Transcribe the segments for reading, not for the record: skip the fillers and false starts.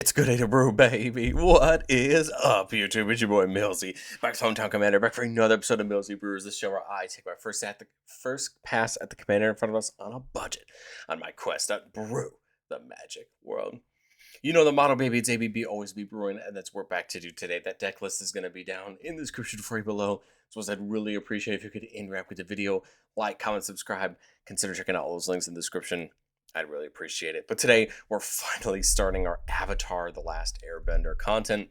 It's good day to brew, baby. What is up, YouTube? It's your boy Millsy, back to Hometown Commander, back for another episode of Millsy Brewers, the show where I take my first pass at the commander in front of us on a budget on my quest to brew the magic world. You know the motto, baby. It's ABB, always be brewing, and that's what we're back to do today. That deck list is going to be down in the description for you below. So I'd really appreciate if you could interact with the video, like, comment, subscribe, consider checking out all those links in the description. I'd really appreciate it. But today, we're finally starting our Avatar: The Last Airbender content.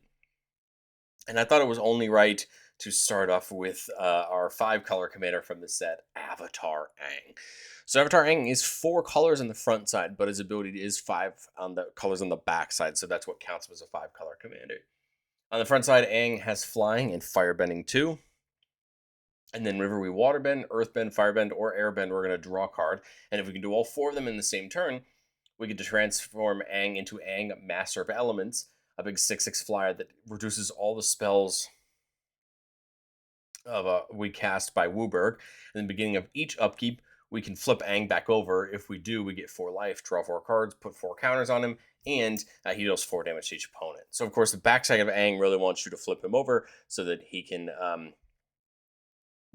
And I thought it was only right to start off with our 5-color commander from the set, Avatar Aang. So Avatar Aang is 4 colors on the front side, but his ability is 5 on the colors on the back side, so that's what counts him as a 5-color commander. On the front side, Aang has flying and firebending 2. And then whenever we waterbend, earthbend, firebend, or airbend, we're going to draw a card. And if we can do all 4 of them in the same turn, we get to transform Aang into Aang, Master of Elements, a big 6/6 flyer that reduces all the spells we cast by Wooburg. In the beginning of each upkeep, we can flip Aang back over. If we do, we get 4 life, draw 4 cards, put 4 counters on him, and he deals 4 damage to each opponent. So, of course, the backside of Aang really wants you to flip him over so that he can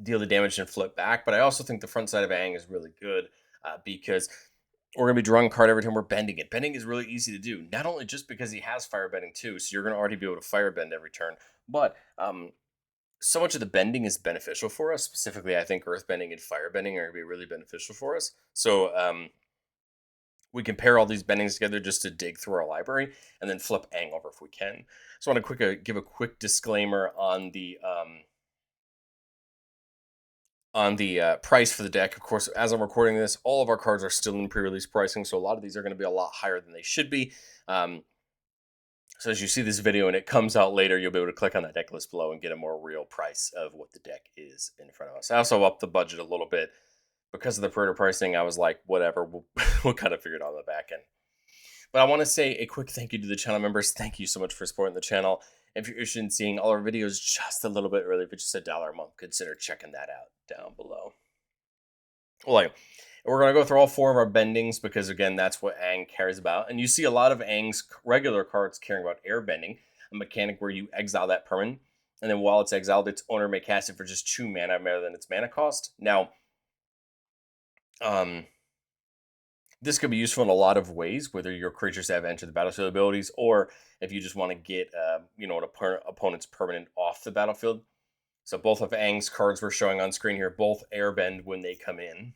deal the damage and flip back. But I also think the front side of Aang is really good because we're going to be drawing a card every time we're bending it. Bending is really easy to do, not only just because he has firebending too, so you're going to already be able to firebend every turn, but so much of the bending is beneficial for us. Specifically, I think earthbending and firebending are going to be really beneficial for us. So we can pair all these bendings together just to dig through our library and then flip Aang over if we can. So I want to give a quick disclaimer on the price for the deck. Of course, as I'm recording this, all of our cards are still in pre-release pricing, so a lot of these are going to be a lot higher than they should be. So as you see this video and it comes out later, you'll be able to click on that deck list below and get a more real price of what the deck is in front of us. I also upped the budget a little bit. Because of the pre-order pricing, I was like, whatever, we'll kind of figure it out on the back end. But I want to say a quick thank you to the channel members. Thank you so much for supporting the channel. If you're interested in seeing all our videos just a little bit early, for just $1 a month, consider checking that out down below. Well, we're going to go through all 4 of our bendings because, again, that's what Aang cares about. And you see a lot of Aang's regular cards caring about airbending, a mechanic where you exile that permanent. And then while it's exiled, its owner may cast it for just 2 mana rather than its mana cost. Now, this could be useful in a lot of ways, whether your creatures have entered the battlefield abilities or if you just want to get an opponent's permanent off the battlefield. So both of Aang's cards we're showing on screen here, both airbend when they come in.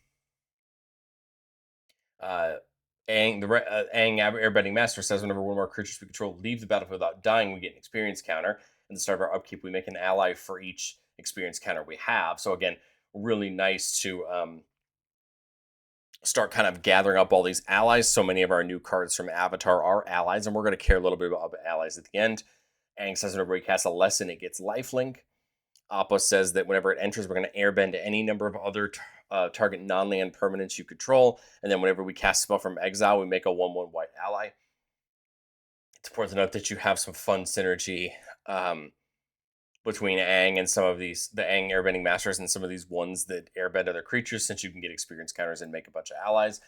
Aang Airbending Master says whenever one of our creatures we control leave the battlefield without dying, we get an experience counter. At the start of our upkeep, we make an ally for each experience counter we have. So again, really nice to start kind of gathering up all these allies. So many of our new cards from Avatar are allies, and we're going to care a little bit about allies at the end. Aang says whenever we cast a lesson, it gets lifelink. Appa says that whenever it enters, we're going to airbend any number of other target non-land permanents you control. And then whenever we cast a spell from exile, we make a 1/1 white ally. It's important to note that you have some fun synergy between Aang and some of the Aang airbending masters and some of these ones that airbend other creatures, since you can get experience counters and make a bunch of allies.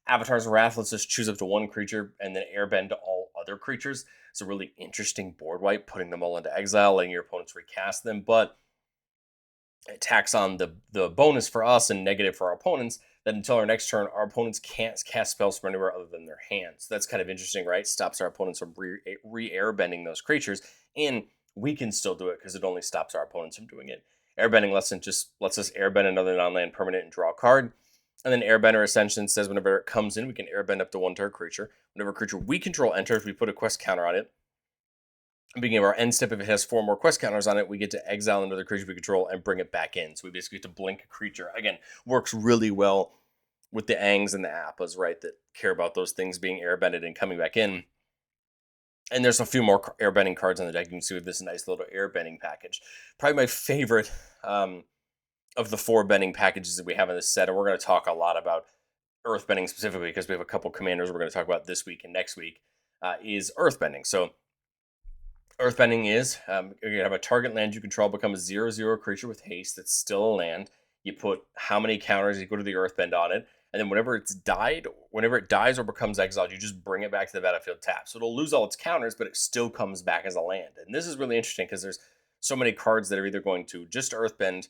Avatar's Wrath lets us choose up to 1 creature and then airbend to all other creatures. It's a really interesting board wipe, putting them all into exile, letting your opponents recast them, but it tacks on the bonus for us and negative for our opponents that until our next turn, our opponents can't cast spells from anywhere other than their hands. So that's kind of interesting, right? Stops our opponents from re-airbending those creatures, and we can still do it because it only stops our opponents from doing it. Airbending lesson just lets us airbend another non-land permanent and draw a card. And then Airbender Ascension says whenever it comes in, we can airbend up to 1 target creature. Whenever a creature we control enters, we put a quest counter on it. Beginning of our end step, if it has 4 more quest counters on it, we get to exile another creature we control and bring it back in. So we basically get to blink a creature. Again, works really well with the Aangs and the Appas, right, that care about those things being airbended and coming back in. And there's a few more airbending cards on the deck. You can see with this nice little airbending package. Probably my favorite of the 4 bending packages that we have in this set. And we're going to talk a lot about earthbending specifically because we have a couple commanders we're going to talk about this week and next week, is earthbending. So earthbending is, you have a target land you control become a 0/0 creature with haste that's still a land. You put how many counters equal to the earthbend on it, And then whenever it dies or becomes exiled, you just bring it back to the battlefield tapped. So it'll lose all its counters, but it still comes back as a land. And this is really interesting because there's so many cards that are either going to just earthbend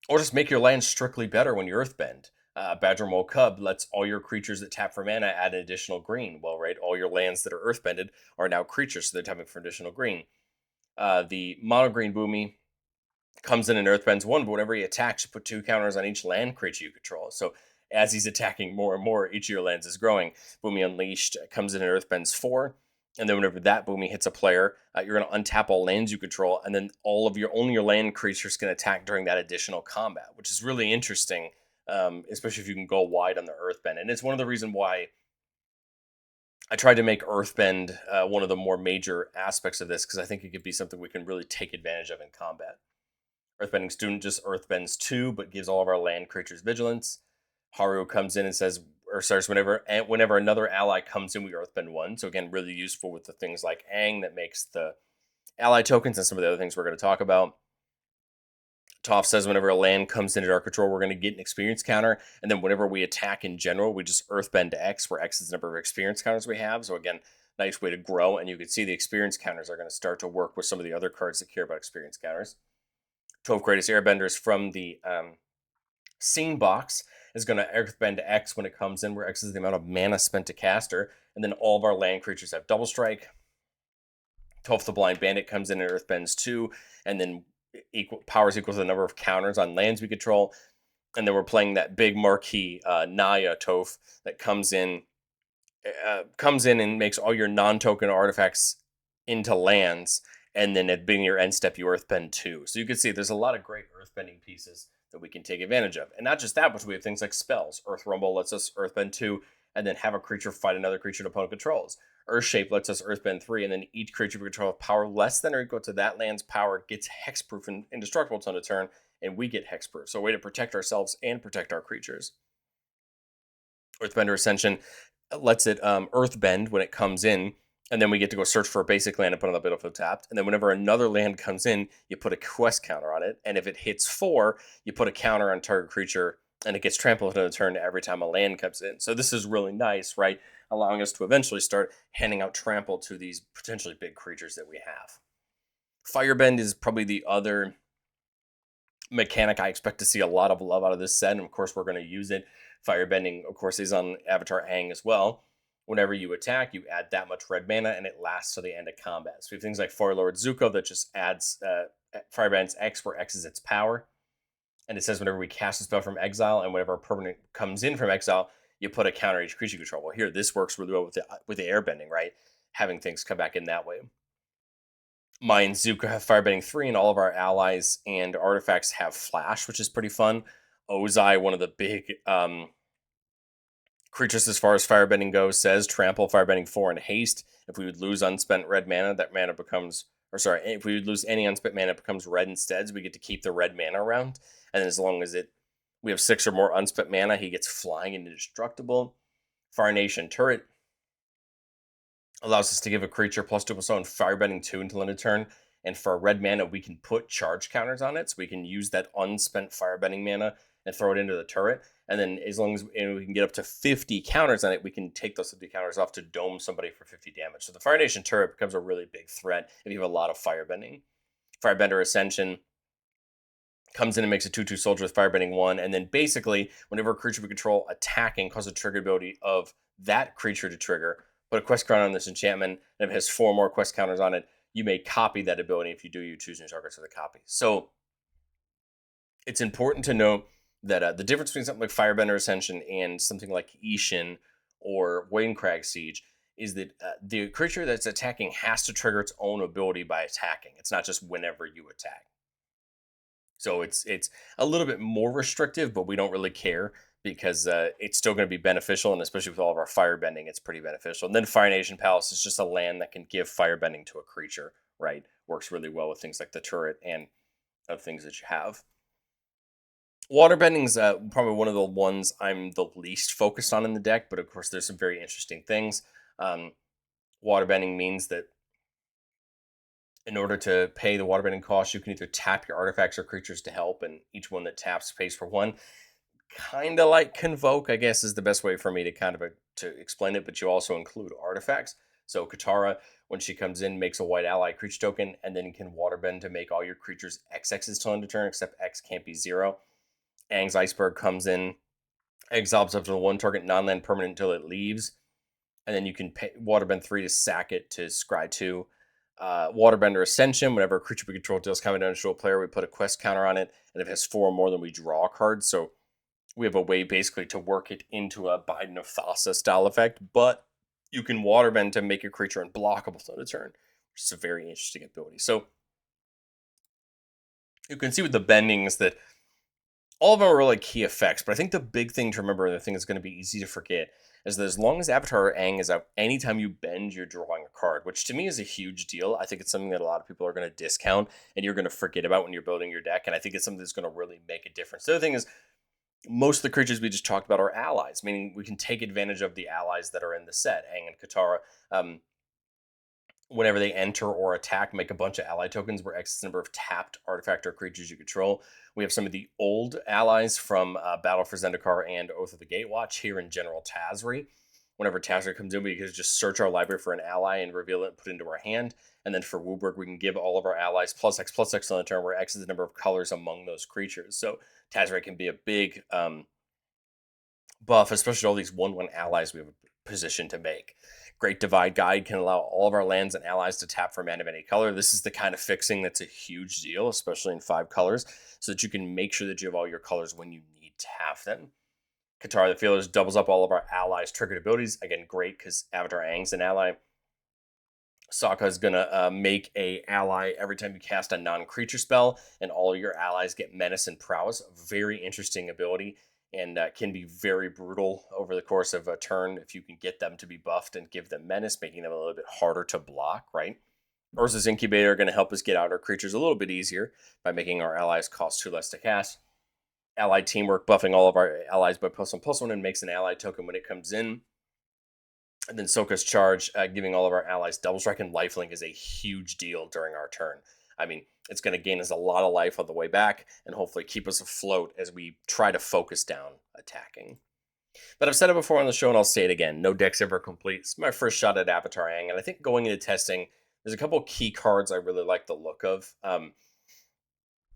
or just make your land strictly better when you earthbend. Badger Mole Cub lets all your creatures that tap for mana add an additional green. Well, right, all your lands that are earthbended are now creatures, so they're tapping for additional green. The mono green Boomy comes in and earthbends one, but whenever he attacks, you put 2 counters on each land creature you control. So as he's attacking more and more, each of your lands is growing. Boomy Unleashed comes in and earthbends 4. And then whenever that Boomy hits a player, you're going to untap all lands you control, and then only your land creatures can attack during that additional combat, which is really interesting, especially if you can go wide on the earthbend. And it's one of the reasons why I tried to make earthbend one of the more major aspects of this, because I think it could be something we can really take advantage of in combat. Earthbending Student just earthbends 2, but gives all of our land creatures vigilance. Haru comes in and says, or starts whenever another ally comes in, we earthbend 1. So again, really useful with the things like Aang that makes the ally tokens and some of the other things we're going to talk about. Toph says whenever a land comes into our control, we're going to get an experience counter. And then whenever we attack in general, we just earthbend X, where X is the number of experience counters we have. So again, nice way to grow. And you can see the experience counters are going to start to work with some of the other cards that care about experience counters. 12 Greatest Airbenders from the Scene box is going to earthbend X when it comes in, where X is the amount of mana spent to cast her. And then all of our land creatures have double strike. Toph the Blind Bandit comes in and earthbends 2, and then powers equal to the number of counters on lands we control. And then we're playing that big marquee Naya Toph that comes in and makes all your non-token artifacts into lands, and then at the beginning of your end step, you earthbend 2. So you can see there's a lot of great earthbending pieces that we can take advantage of. And not just that, but we have things like spells. Earth Rumble lets us earthbend 2, and then have a creature fight another creature an opponent controls. Earth Shape lets us earthbend 3, and then each creature we control with power less than or equal to that land's power gets hexproof and indestructible until end of turn, and we get hexproof. So a way to protect ourselves and protect our creatures. Earthbender Ascension lets it earthbend when it comes in, and then we get to go search for a basic land and put on the battlefield tapped. And then whenever another land comes in, you put a quest counter on it. And if it hits 4, you put a counter on target creature, and it gets trampled in a turn every time a land comes in. So this is really nice, right? Allowing us to eventually start handing out trample to these potentially big creatures that we have. Firebend is probably the other mechanic I expect to see a lot of love out of this set, and of course we're going to use it. Firebending, of course, is on Avatar Aang as well. Whenever you attack, you add that much red mana, and it lasts to the end of combat. So we have things like Fire Lord Zuko that just adds Firebend's X, where X is its power. And it says whenever we cast a spell from exile, and whenever a permanent comes in from exile, you put a counter each creature control. Well, here, this works really well with the airbending, right? Having things come back in that way. Mai and Zuko have Firebending 3, and all of our allies and artifacts have Flash, which is pretty fun. Ozai, one of the big creatures as far as Firebending goes, says Trample, Firebending 4, and Haste. If we would lose unspent red mana, that mana becomes... if we would lose any unspent mana, it becomes red instead, so we get to keep the red mana around. And then as long as we have 6 or more unspent mana, he gets flying and indestructible. Fire Nation Turret allows us to give a creature +2/+1 Firebending 2 until end of turn. And for a red mana, we can put charge counters on it, so we can use that unspent Firebending mana and throw it into the turret. And then as long as we can get up to 50 counters on it, we can take those 50 counters off to dome somebody for 50 damage. So the Fire Nation turret becomes a really big threat if you have a lot of Firebending. Firebender Ascension comes in and makes a 2/2 soldier with Firebending 1, and then basically, whenever a creature we control attacking causes a trigger ability of that creature to trigger, put a quest counter on this enchantment, and if it has 4 more quest counters on it, you may copy that ability. If you do, you choose new targets for the copy. So it's important to note that the difference between something like Firebender Ascension and something like Ishin or Wayncrag Siege is that the creature that's attacking has to trigger its own ability by attacking. It's not just whenever you attack. So it's a little bit more restrictive, but we don't really care because it's still going to be beneficial, and especially with all of our firebending, it's pretty beneficial. And then Fire Nation Palace is just a land that can give firebending to a creature, right? Works really well with things like the turret and other things that you have. Waterbending is probably one of the ones I'm the least focused on in the deck, but of course there's some very interesting things. Waterbending means that in order to pay the waterbending cost, you can either tap your artifacts or creatures to help, and each one that taps pays for 1. kind of like Convoke, I guess is the best way for me to kind of to explain it, but you also include artifacts. So Katara, when she comes in, makes a white ally creature token, and then can waterbend to make all your creatures XX's till end of turn, except X can't be 0. Aang's Iceberg comes in, exiles up to one target non-land permanent until it leaves, and then you can pay waterbend 3 to sack it to scry 2. Waterbender Ascension, whenever a creature we control deals combat damage to a player, we put a quest counter on it, and if it has 4 or more, then we draw a card. So we have a way basically to work it into a Biden of Thassa style effect, but you can waterbend to make your creature unblockable till the turn, which is a very interesting ability. So you can see with the bendings that all of them are really key effects, but I think the big thing to remember, and the thing that's going to be easy to forget, is that as long as Avatar Aang is out, anytime you bend, you're drawing a card, which to me is a huge deal. I think it's something that a lot of people are going to discount and you're going to forget about when you're building your deck, and I think it's something that's going to really make a difference. The other thing is, most of the creatures we just talked about are allies, meaning we can take advantage of the allies that are in the set. Aang and Katara, whenever they enter or attack, make a bunch of ally tokens where X is the number of tapped artifact or creatures you control. We have some of the old allies from Battle for Zendikar and Oath of the Gatewatch here in General Tazri. Whenever Tazri comes in, we can just search our library for an ally and reveal it and put it into our hand. And then for Wooburg, we can give all of our allies +X on the turn, where X is the number of colors among those creatures. So Tazri can be a big buff, especially all these 1/1 allies we have a position to make. Great Divide Guide can allow all of our lands and allies to tap for mana of any color. This is the kind of fixing that's a huge deal, especially in 5 colors, so that you can make sure that you have all your colors when you need to have them. Katara the Feelers doubles up all of our allies' triggered abilities. Again, great because Avatar Aang's an ally. Sokka is going to make a ally every time you cast a non-creature spell, and all your allies get menace and prowess. Very interesting ability, and can be very brutal over the course of a turn if you can get them to be buffed and give them menace, making them a little bit harder to block, right? Urza's Incubator are going to help us get out our creatures a little bit easier by making our allies cost 2 less to cast. Allied Teamwork, buffing all of our allies by +1/+1 and makes an ally token when it comes in. And then Sokka's Charge, giving all of our allies double strike and lifelink, is a huge deal during our turn. I mean, it's going to gain us a lot of life on the way back and hopefully keep us afloat as we try to focus down attacking. But I've said it before on the show and I'll say it again. No deck's ever complete. It's my first shot at Avatar Aang, and I think going into testing, there's a couple key cards I really like the look of.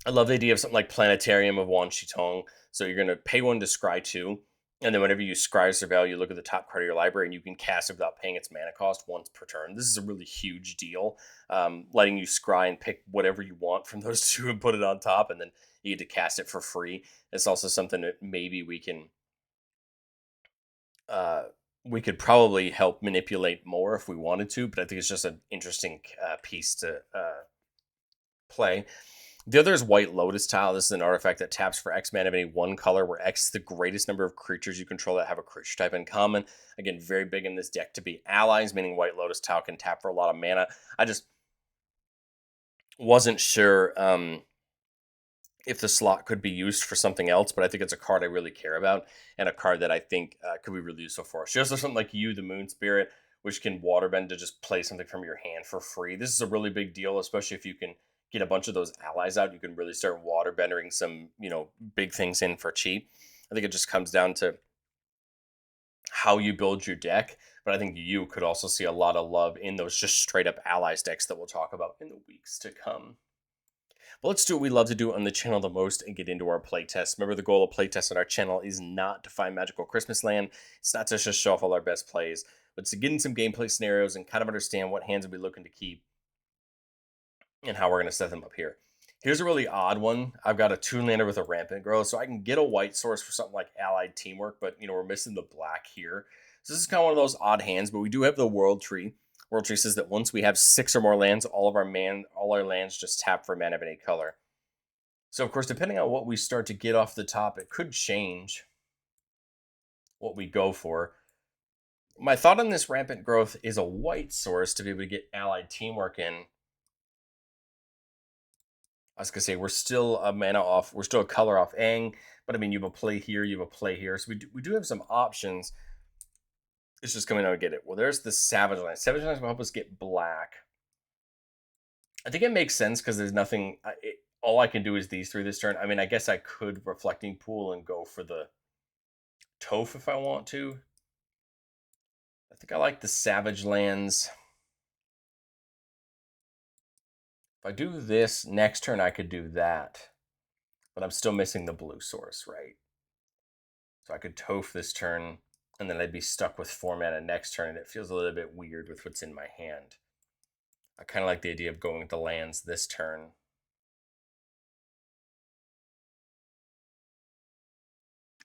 I love the idea of something like Planetarium of Wan Shitong. So you're going to pay 1 to scry 2, and then whenever you scry Surveil, you look at the top card of your library and you can cast it without paying its mana cost once per turn. This is a really huge deal, letting you scry and pick whatever you want from those 2 and put it on top, and then you get to cast it for free. It's also something that maybe we could probably help manipulate more if we wanted to, but I think it's just an interesting piece to play. The other is White Lotus Tile. This is an artifact that taps for X mana of any one color, where X is the greatest number of creatures you control that have a creature type in common. Again, very big in this deck to be allies, meaning White Lotus Tile can tap for a lot of mana. I just wasn't sure if the slot could be used for something else, but I think it's a card I really care about and a card that I think could be really useful for us. She also has something like You, the Moon Spirit, which can waterbend to just play something from your hand for free. This is a really big deal, especially if you can get a bunch of those allies out. You can really start waterbending some, big things in for cheap. I think it just comes down to how you build your deck, but I think you could also see a lot of love in those just straight up allies decks that we'll talk about in the weeks to come. But let's do what we love to do on the channel the most and get into our playtest. Remember, the goal of playtest on our channel is not to find magical Christmas land. It's not to just show off all our best plays, but to get in some gameplay scenarios and kind of understand what hands we're looking to keep and how we're going to set them up here. Here's a really odd one. I've got a 2-lander with a rampant growth, so I can get a white source for something like Allied Teamwork, but we're missing the black here. So this is kind of one of those odd hands, but we do have the World Tree. World Tree says that once we have 6 or more lands, all our lands just tap for mana of any color. So of course, depending on what we start to get off the top, it could change what we go for. My thought on this rampant growth is a white source to be able to get Allied Teamwork in. I was gonna say we're still a mana off, we're still a color off Aang, but I mean you have a play here, you have a play here, so we do have some options. It's just coming out to get it. Well, there's the Savage Land. Savage Land will help us get black. I think it makes sense because there's nothing. All I can do is these 3 this turn. I mean, I guess I could Reflecting Pool and go for the Toph if I want to. I think I like the Savage Lands. If I do this next turn, I could do that. But I'm still missing the blue source, right? So I could Toph this turn, and then I'd be stuck with 4 mana next turn, and it feels a little bit weird with what's in my hand. I kind of like the idea of going with the lands this turn.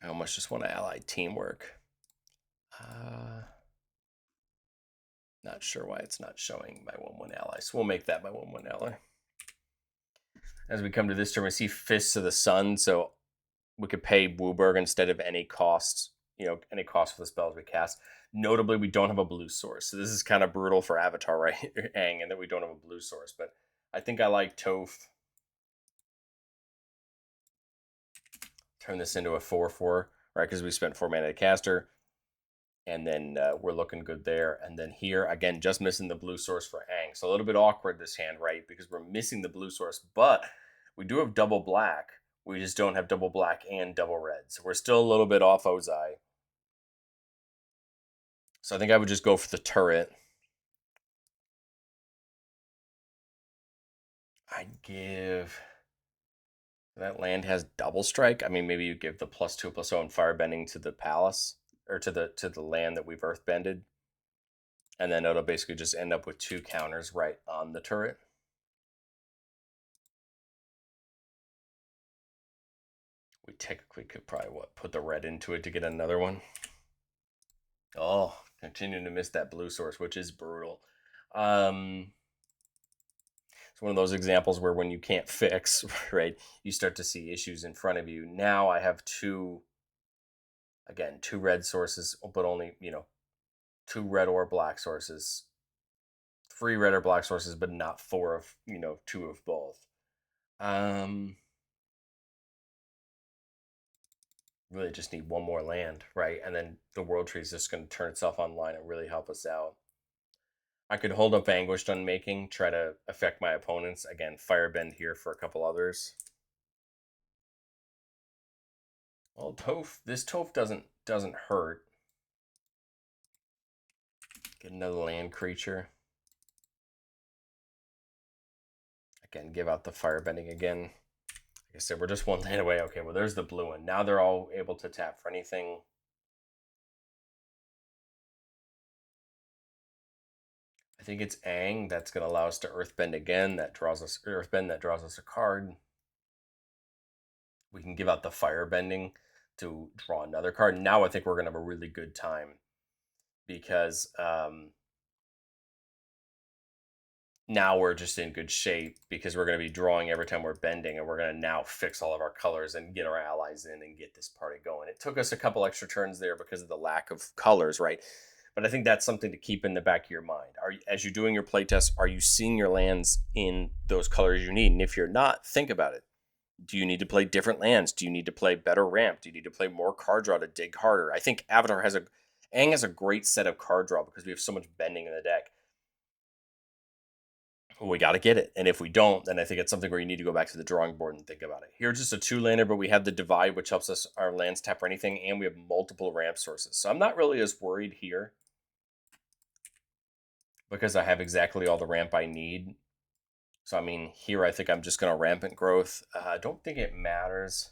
I almost just want to ally teamwork. Not sure why it's not showing my 1/1 ally, so we'll make that my 1/1 ally. As we come to this turn, we see Fists of the Sun, so we could pay Wooburg instead of any cost, any cost for the spells we cast. Notably, we don't have a blue source, so this is kind of brutal for Avatar Aang, and that we don't have a blue source. But I think I like Toph. Turn this into a 4/4, right? Because we spent 4 mana to caster, and then we're looking good there. And then here again, just missing the blue source for Aang, so a little bit awkward this hand, right? Because we're missing the blue source, but we do have double black. We just don't have double black and double red, so we're still a little bit off Ozai. So I think I would just go for the turret. I'd give that land has double strike. I mean, maybe you give the +2/+0 and firebending to the palace or to the land that we've earthbended, and then it'll basically just end up with 2 counters right on the turret. We technically could probably put the red into it to get another one. Oh, continuing to miss that blue source, which is brutal. It's one of those examples where when you can't fix, right, you start to see issues in front of you. Now I have two red sources, but only, 2 red or black sources. 3 red or black sources, but not 4 of, 2 of both. Really just need one more land, right? And then the World Tree is just going to turn itself online and really help us out. I could hold up Vanquished Unmaking, try to affect my opponents. Again, Firebend here for a couple others. Well, this Toph doesn't hurt. Get another land creature. Again, give out the Firebending again. Like I said, we're just one land away. Okay, well, there's the blue one. Now they're all able to tap for anything. I think it's Aang that's going to allow us to Earthbend again. That draws us a card. We can give out the Firebending to draw another card. Now I think we're going to have a really good time because now we're just in good shape because we're going to be drawing every time we're bending, and we're going to now fix all of our colors and get our allies in and get this party going. It took us a couple extra turns there because of the lack of colors, right? But I think that's something to keep in the back of your mind. As you're doing your playtest, are you seeing your lands in those colors you need? And if you're not, think about it. Do you need to play different lands? Do you need to play better ramp? Do you need to play more card draw to dig harder? I think Aang has a great set of card draw because we have so much bending in the deck. We got to get it. And if we don't, then I think it's something where you need to go back to the drawing board and think about it. Here's just a 2-lander, but we have the Divide, which helps us our lands tap for anything, and we have multiple ramp sources. So I'm not really as worried here because I have exactly all the ramp I need. So, I mean, here I think I'm just going to Rampant Growth. I don't think it matters.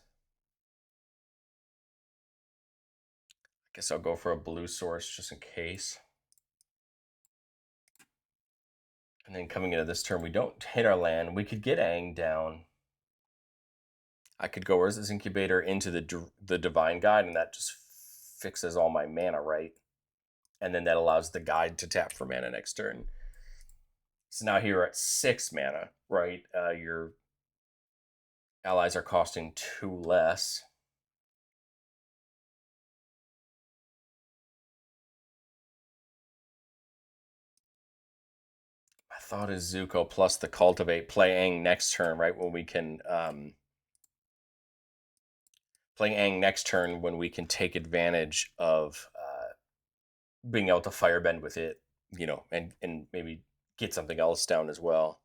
I guess I'll go for a blue source just in case. And then coming into this turn, we don't hit our land. We could get Aang down. I could go Urza's Incubator into the Divine Guide, and that just fixes all my mana, right? And then that allows the Guide to tap for mana next turn. So now here at 6 mana, right? Your allies are costing 2 less. My thought is Zuko plus the Cultivate, play Aang next turn, right? When we can play Aang next turn when we can take advantage of being able to Firebend with it, and maybe get something else down as well.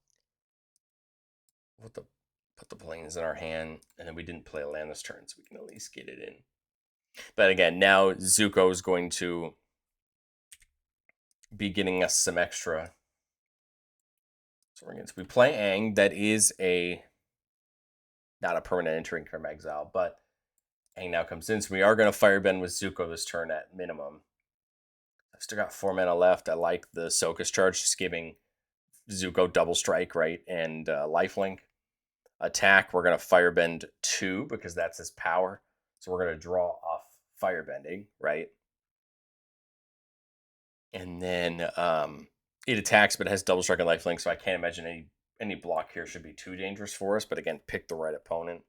Put the planes in our hand, and then we didn't play a land this turn, so we can at least get it in. But again, now Zuko is going to be getting us some extra. So we play Aang. That is not a permanent entering from exile, but Aang now comes in. So we are going to firebend with Zuko this turn at minimum. I've still got 4 mana left. I like the Soka's charge, just giving Zuko double strike, right? And lifelink. Attack, we're going to firebend 2 because that's his power. So we're going to draw off firebending, right? And then it attacks, but it has double strike and lifelink, so I can't imagine any block here should be too dangerous for us. But again, pick the right opponent.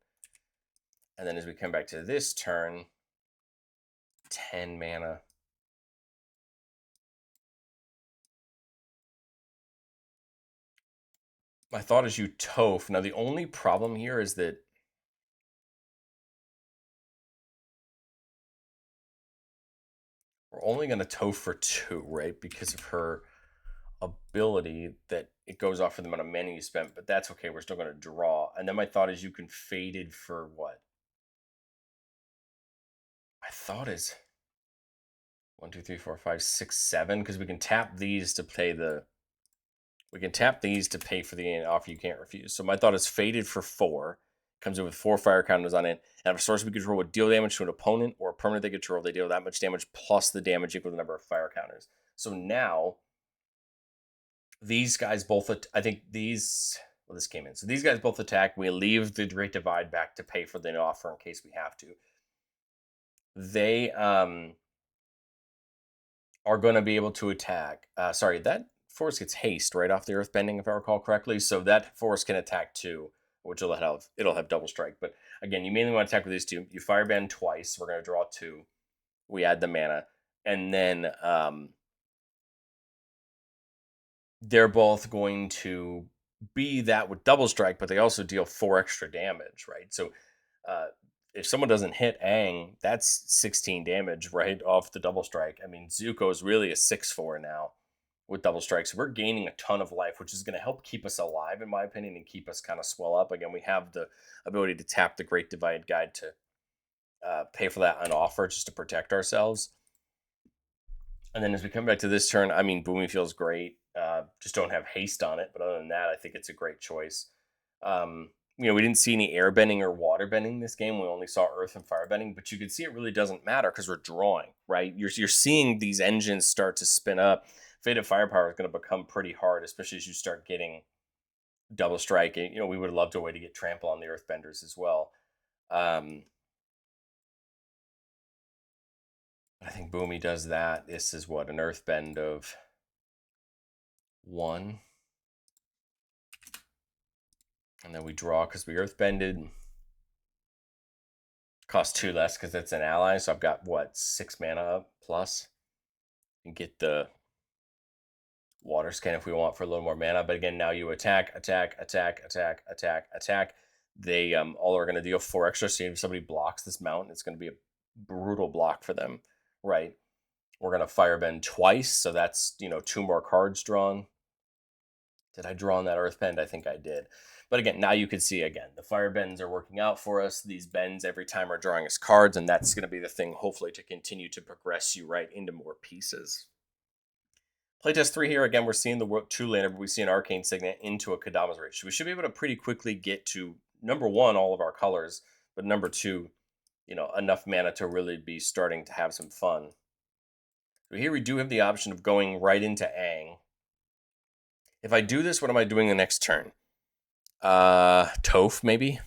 And then as we come back to this turn, 10 mana. My thought is you Toph. Now, the only problem here is that we're only going to Toph for 2, right? Because of her ability that it goes off for the amount of mana you spent, but that's okay. We're still going to draw. And then my thought is you can Faded for what? My thought is 1, 2, 3, 4, 5, 6, 7, because we can tap these to pay the. We can tap these to pay for the offer you can't refuse. So my thought is Faded for 4. Comes in with 4 fire counters on it. And if a source we control would deal damage to an opponent or a permanent they control, they deal that much damage plus the damage equal to the number of fire counters. So now, these guys both, I think these, well, this came in. So these guys both attack. We leave the Great Divide back to pay for the offer in case we have to. They are going to be able to attack. Sorry, that force gets haste right off the earthbending, if I recall correctly. So that force can attack 2, which it'll have double strike. But again, you mainly want to attack with these 2. You firebend twice. We're going to draw 2. We add the mana, and then they're both going to be that with double strike, but they also deal 4 extra damage, right? So if someone doesn't hit Aang, that's 16 damage, right, off the double strike. I mean, Zuko is really a 6/4 now with double strikes. So we're gaining a ton of life, which is going to help keep us alive, in my opinion, and keep us kind of swell up. Again, we have the ability to tap the Great Divide Guide to pay for that on offer just to protect ourselves. And then as we come back to this turn, I mean, Boomy feels great. Just don't have haste on it. But other than that, I think it's a great choice. We didn't see any air bending or water bending this game. We only saw earth and fire bending, but you can see it really doesn't matter because we're drawing, right? You're seeing these engines start to spin up. Faded Firepower is going to become pretty hard, especially as you start getting double strike. We would have loved a way to get trample on the earthbenders as well. I think Boomy does that. This is what, an earthbend of 1. And then we draw because we earthbended. Cost 2 less because it's an ally. So I've got, 6 mana up plus. And get the water scan if we want for a little more mana. But again, now you attack. They all are going to deal 4 extra. So if somebody blocks this mountain, it's going to be a brutal block for them, right? We're going to firebend twice. So that's, 2 more cards drawn. Did I draw on that earthbend? I think I did. But again, now you can see, again, the fire bends are working out for us. These bends every time are drawing us cards, and that's going to be the thing, hopefully, to continue to progress you right into more pieces. Playtest 3 here, again, we're seeing the True Lander, but we see an Arcane Signet into a Kadama's Reach. We should be able to pretty quickly get to, number 1, all of our colors, but number 2, enough mana to really be starting to have some fun. So here we do have the option of going right into Aang. If I do this, what am I doing the next turn? Toph, maybe?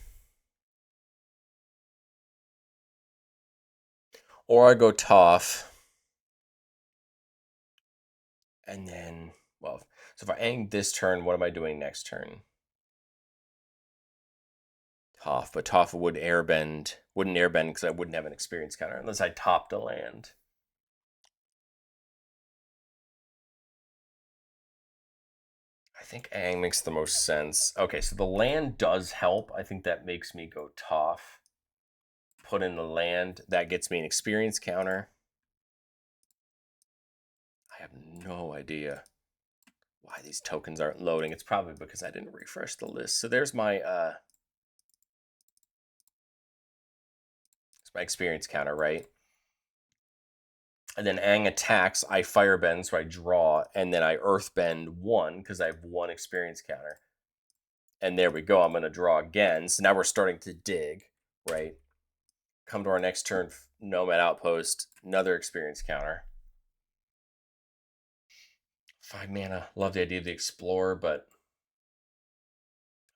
Or I go Toph. And then, so if I Aang this turn, what am I doing next turn? Toph, but Toph wouldn't airbend because I wouldn't have an experience counter unless I topped a land. I think Aang makes the most sense. Okay, so the land does help. I think that makes me go Toph. Put in the land. That gets me an experience counter. I have no idea why these tokens aren't loading. It's probably because I didn't refresh the list. So there's my it's my experience counter, right? And then Aang attacks, I firebend, so I draw, and then I earthbend 1 because I have 1 experience counter. And there we go, I'm going to draw again. So now we're starting to dig, right? Come to our next turn, Nomad Outpost, another experience counter. 5 mana, love the idea of the Explorer, but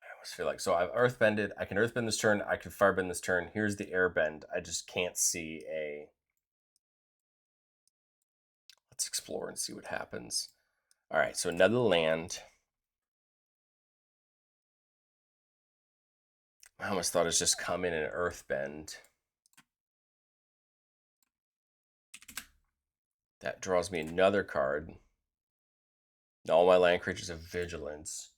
I always feel like, so I've earthbended, I can earthbend this turn, I can firebend this turn, here's the airbend, I just can't see a... Let's explore and see what happens. All right, so another land. I almost thought it's just come in and earthbend. That draws me another card. Now all my land creatures have vigilance.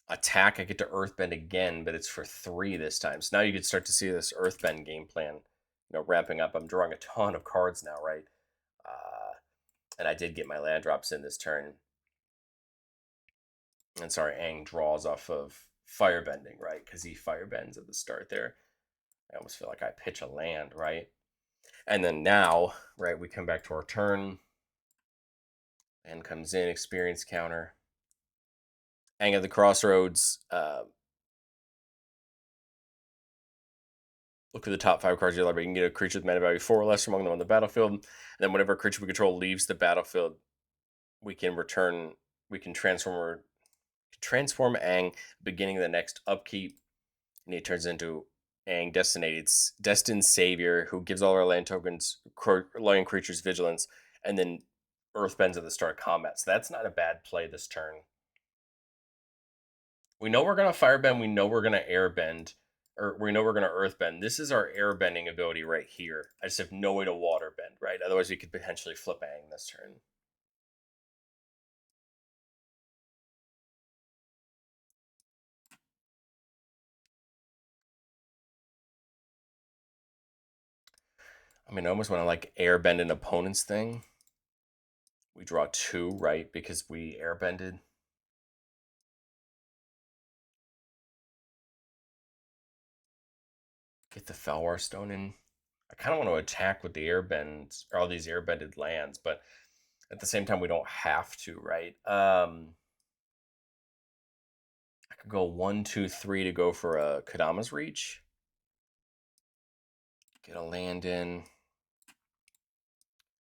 Attack, I get to earthbend again, but it's for 3 this time. So now you could start to see this earthbend game plan, ramping up. I'm drawing a ton of cards now, right? And I did get my land drops in this turn. And sorry, Aang draws off of firebending, right? Because he firebends at the start there. I almost feel like I pitch a land, right? And then now, right, we come back to our turn. And comes in, experience counter. Aang at the Crossroads. Look at the top 5 cards of your library. You can get a creature with mana value 4 or less among them on the battlefield. And then whenever a creature we control leaves the battlefield, we can transform Aang beginning of the next upkeep. And he turns into Aang, Destined Savior, who gives all our land tokens, land creatures vigilance, and then earthbends at the start of combat. So that's not a bad play this turn. We know we're going to firebend, we know we're going to airbend, or we know we're going to earthbend. This is our airbending ability right here. I just have no way to waterbend, right? Otherwise, we could potentially flip Aang this turn. I mean, I almost want to like airbend an opponent's thing. We draw 2, right? Because we airbended. Get the Felwar Stone in. I kind of want to attack with the airbends, or all these airbended lands, but at the same time, we don't have to, right? I could go 1, 2, 3 to go for a Kadama's Reach. Get a land in.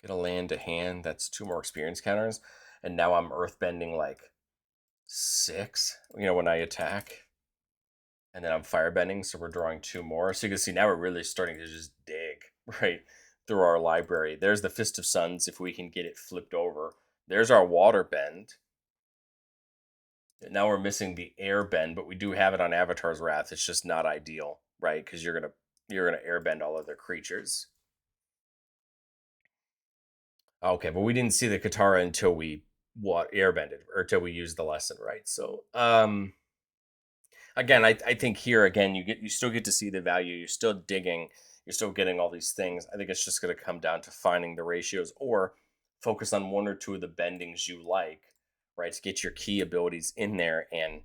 Get a land to hand. That's 2 more experience counters. And now I'm earthbending like 6, when I attack. And then I'm firebending, so we're drawing 2 more. So you can see now we're really starting to just dig, right, through our library. There's the Fist of Suns, if we can get it flipped over. There's our water bend. Now we're missing the air bend, but we do have it on Avatar's Wrath. It's just not ideal, right? Because you're gonna airbend all other creatures. Okay, but we didn't see the Katara until we airbended, or until we used the lesson, right? So again, I think here again you still get to see the value. You're still digging. You're still getting all these things. I think it's just going to come down to finding the ratios, or focus on 1 or 2 of the bendings you like, right? To get your key abilities in there and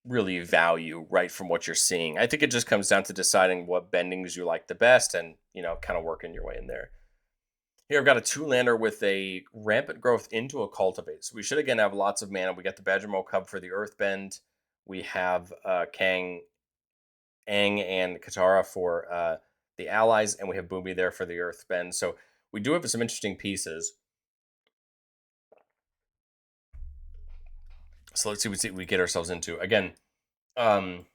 really value right from what you're seeing. I think it just comes down to deciding what bendings you like the best, and kind of working your way in there. Here I've got a 2-lander with a rampant growth into a cultivate. So we should again have lots of mana. We got the Badgermole Cub for the Earthbend. We have Aang, and Katara for the allies, and we have Boomy there for the Earthbend. So we do have some interesting pieces. So let's see what we get ourselves into. Again, really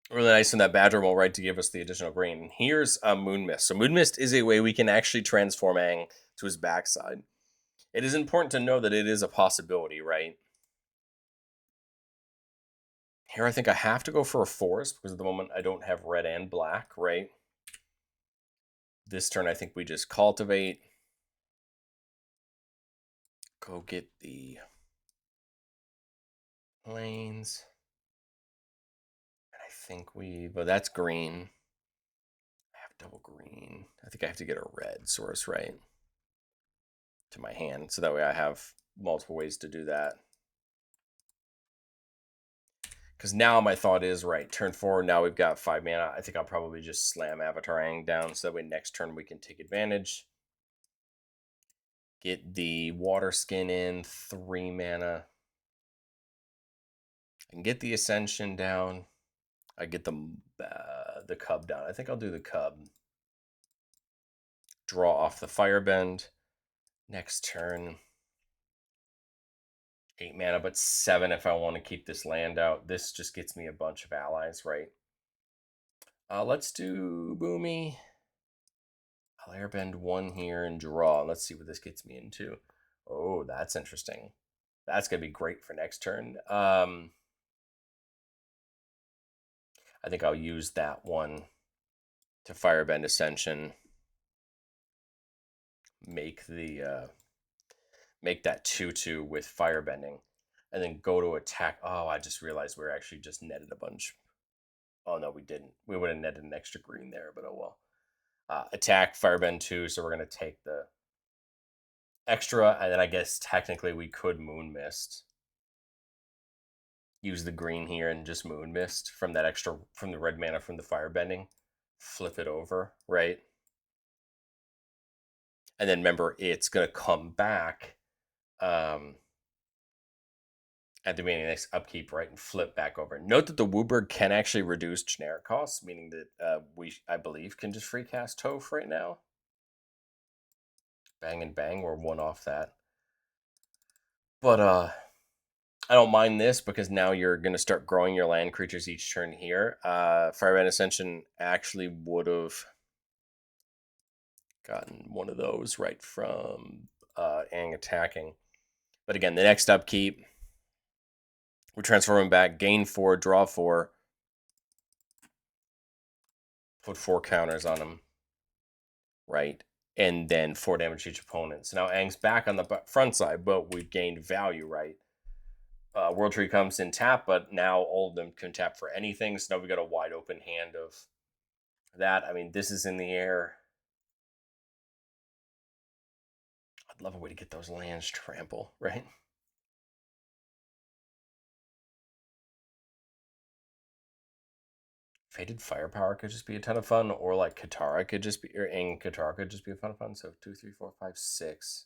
nice in that Badgermole, right, to give us the additional green. Here's Moon Mist. So Moon Mist is a way we can actually transform Aang to his backside. It is important to know that it is a possibility, right? Here I think I have to go for a forest, because at the moment I don't have red and black, right? This turn I think we just cultivate. Go get the lanes. And I think but that's green. I have double green. I think I have to get a red source, right, to my hand, so that way I have multiple ways to do that. Because now my thought is, right, turn 4, now we've got 5 mana. I think I'll probably just slam Avatar Aang down so that way next turn we can take advantage. Get the water skin in, 3 mana. I can get the Ascension down. I get the Cub down. I think I'll do the Cub. Draw off the Firebend. Next turn. 8 mana, but 7 if I want to keep this land out. This just gets me a bunch of allies, right? Let's do Boomy. I'll airbend 1 here and draw. Let's see what this gets me into. Oh, that's interesting. That's going to be great for next turn. I think I'll use that one to Firebend Ascension. Make that 2/2 with Firebending. And then go to attack. Oh, I just realized we're actually just netted a bunch. Oh, no, we didn't. We would have netted an extra green there, but oh well. Attack, Firebend 2, so we're going to take the extra, and then I guess technically we could Moon Mist. Use the green here and just Moon Mist from that extra, from the red mana from the Firebending. Flip it over, right? And then remember, it's going to come back at the beginning of the next upkeep, right, and flip back over. Note that the Wooburg can actually reduce generic costs, meaning that I believe, can just free cast Toph right now. Bang and bang, we're 1 off that. But I don't mind this because now you're going to start growing your land creatures each turn here. Firebend Ascension actually would have gotten one of those right from Aang attacking. But again, the next upkeep, we transform him back, gain 4, draw 4, put 4 counters on him, right? And then 4 damage to each opponent. So now Aang's back on the front side, but we've gained value, right? World Tree comes in tap, but now all of them can tap for anything. So now we got a wide open hand of that. I mean, this is in the air. I'd love a way to get those lands trample, right? Fated Firepower could just be a ton of fun, or like Katara could just be, or Aang Katara could just be a ton of fun. So 2, 3, 4, 5, 6,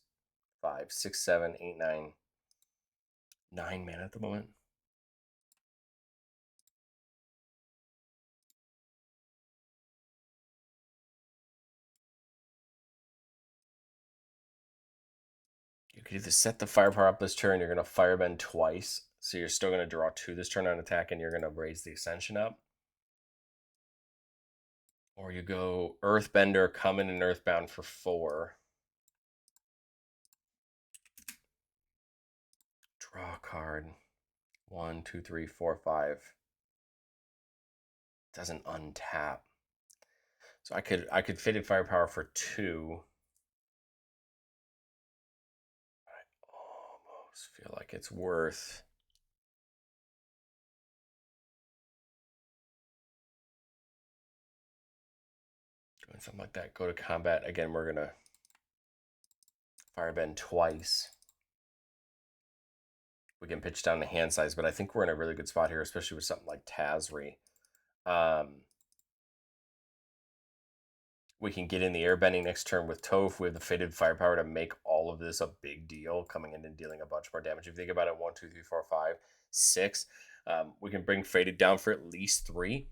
5, 6, 7, 8, 9. 9 mana at the moment. You could either set the Firepower up this turn, you're going to Firebend twice, so you're still going to draw 2 this turn on attack, and you're going to raise the Ascension up. Or you go Earthbender, come in and Earthbound for 4. Draw a card. 1, 2, 3, 4, 5. Doesn't untap. So I could Fated Firepower for 2. I almost feel like it's worth. Doing something like that. Go to combat. Again, we're going to Firebend twice. We can pitch down the hand size, but I think we're in a really good spot here, especially with something like Tazri. We can get in the airbending next turn with Toph. We have the Fated Firepower to make all of this a big deal, coming in and dealing a bunch more damage. If you think about it, 1, 2, 3, 4, 5, 6. We can bring Fated down for at least 3,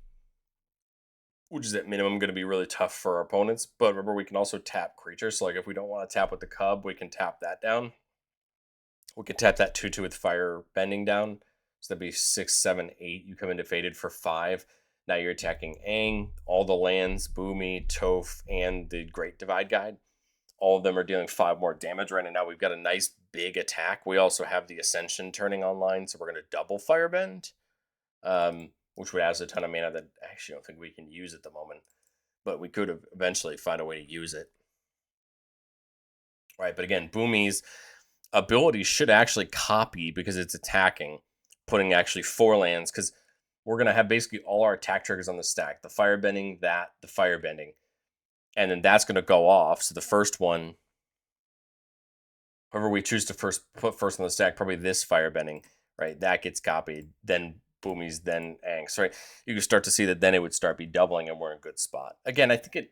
which is at minimum going to be really tough for our opponents. But remember, we can also tap creatures. So like if we don't want to tap with the Cub, we can tap that down. We can tap that 2/2 with Fire Bending down. So that'd be 6, 7, 8. You come into Fated for 5. Now you're attacking Aang, all the lands, Boomy, Toph, and the Great Divide Guide. All of them are dealing 5 more damage right now. We've got a nice big attack. We also have the Ascension turning online, so we're going to double Firebend, which would add a ton of mana that I actually don't think we can use at the moment. But we could eventually find a way to use it. Right, but again, Boomy's ability should actually copy because it's attacking, putting actually 4 lands, because we're going to have basically all our attack triggers on the stack. The Firebending, the Firebending. And then that's going to go off. So the first one, whoever we choose to put first on the stack, probably this Firebending, right? That gets copied. Then Boomies, then Aang. So you can start to see that then it would start be doubling and we're in a good spot. Again, I think it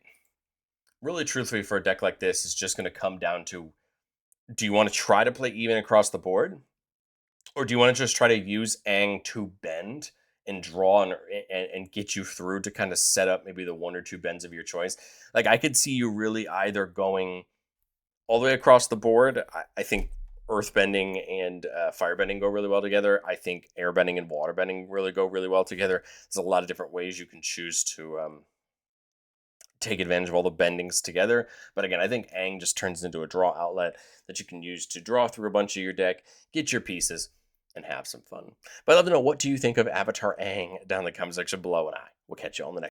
really truthfully for a deck like this is just going to come down to, do you want to try to play even across the board? Or do you want to just try to use Aang to bend and draw and get you through to kind of set up maybe the one or two bends of your choice? Like I could see you really either going all the way across the board. I think earthbending and firebending go really well together. I think airbending and waterbending really go really well together. There's a lot of different ways you can choose to take advantage of all the bendings together. But again, I think Aang just turns into a draw outlet that you can use to draw through a bunch of your deck, get your pieces, and have some fun. But I'd love to know, what do you think of Avatar Aang down in the comment section below, and I will catch you on the next.